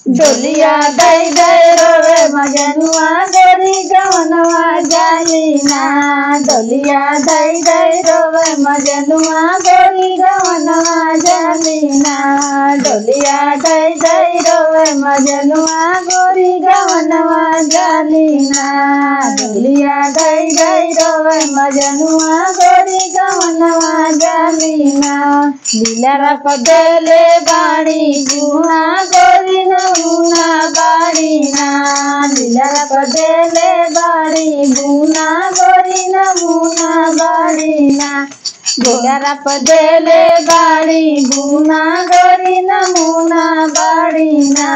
डोलिया दई दई रोवे मजनुआ गोरी गवनवा जालीना। डोलिया दई दई रोवे मजनुआ गोरी गवनवा जालीना। डोलिया दई दई रोवे मजनुआ गोरी गवनवा जालीना। डोलिया दई दई रोवे मजनुआ गोरी गवनवा जालीना। लीला पदेले बाड़ी गुना गोरी नमूना बाड़ीना। लीला पदेले बाड़ी गुना गोरी नमूना बाड़ीना। लीला पदेले बाड़ी गुना गोरी नमूना बाड़ीना।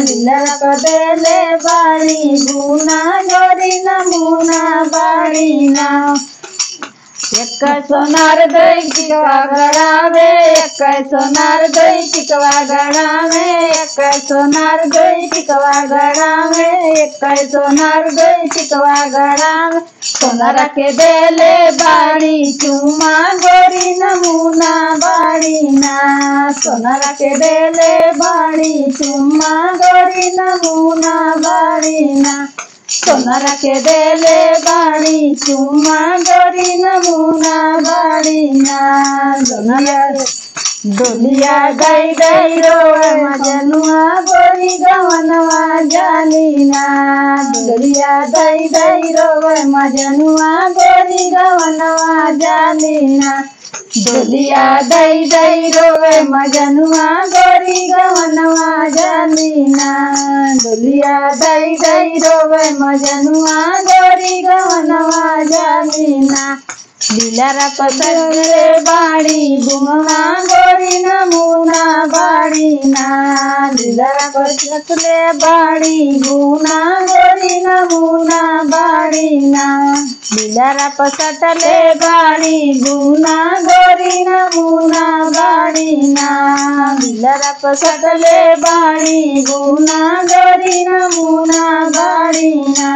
लीला पदेले बाड़ी गुना गोरी नमूना बाड़ीना। एक सोनार दई टिकवा गड़ावे एक सोनार दई टिकवा गड़ावे एक सोनार दई टिकवा गड़ावे एक सोनार दई टिकवा गड़ावे। सोनार के देले बाड़ी चुमा गोरी नमूना बाड़ीना। सोनार के देले बाड़ी चुमा गोरी नमूना बाड़ीना। सोनार के देले बाड़ी चुमा गोरी नमूना बाड़ीना। डोलिया दई दई रोवे मजनुआ गोरी गवनवा जालीना। डोलिया दई दई रोवे मजनुआ गोरी गवनवा जालीना। डोलिया दई दई रोवे मजनुआ गोरी गवनवा जालीना। डोलिया दई दई रोवे मजनुआ गोरी गवनवा जालीना। लीला पदेले बाड़ी गुना गोरी नमूना बाड़ीना। लीला पदेले बाड़ी गुना गोरी नमूना बाड़ीना। लीला पसटले बाड़ी गुना गोरी नमूना बाड़ीना। लीला पसटले बाड़ी गुना गोरी नमूना बाड़ीना।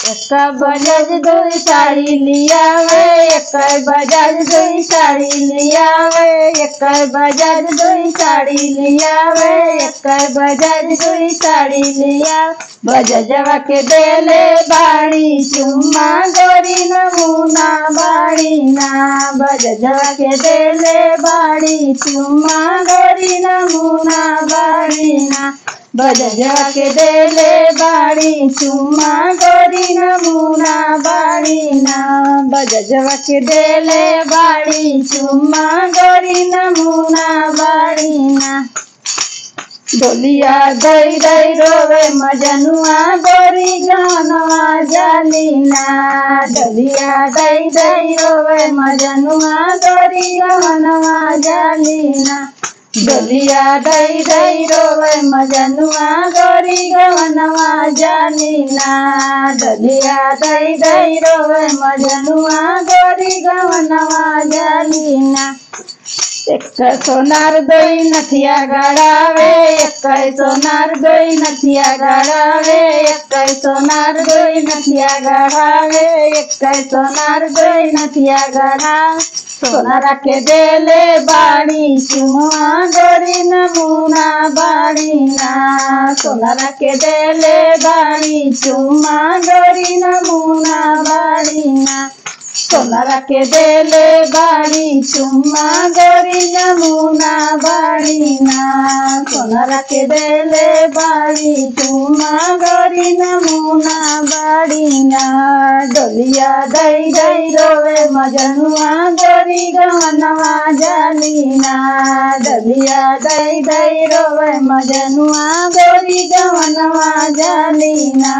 एक बजाज दई साड़ी लियावे एक बजाज दई साड़ी लियावे एक बजाज दई साड़ी लियावे एक बजाज दई साड़ी लिया। बजजवा के देले बाड़ी चुम्मा गोरी नमूना बाड़ीना। बजजवा के देले बाड़ी चुम्मा गोरी नमूना बाड़ीना। बजजवा के देले बाड़ी चुम्मा गोरी नमूना बाड़ीना। बजजवा के देले बाड़ी चुम्मा गोरी नमूना बाड़ीना। डोलिया दई दई रोवे मजनुआ गोरी गवनवा जालीना। डोलिया दई दई रोवे मजनुआ गोरी गवनवा जालीना। डोलिया दई दई रोवे मजनुआ गोरी गवनवा जालीना। डोलिया दई दई रोवे मजनुआ गोरी गवनवा जालीना। एक सोनार दई नथिया गड़ावे एक सोनार दई नथिया गड़ावे एक सोनार दई नथिया गड़ावे एक सोनार दई नथिया गड़ावे। सोनार के देले बाड़ी चुमा गोरी नमूना बाड़ीना। सोनार के देले बाड़ी चुमा गोरी नमूना बाड़ीना। सोनार के देले बाड़ी चुम्मा गोरी नमूना बाड़ीना। सोनार के देले बाड़ी चुम्मा गोरी नमूना बाड़ीना। डोलिया दई दई रोवे मजनुआ गोरी गवनवा जालीना। डोलिया दई दई रोवे मजनुआ गोरी गवनवा जालीना।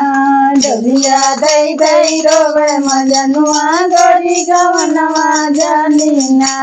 डोलिया दई दई रोवे मजनुआ गोरी गवनवा जालीना।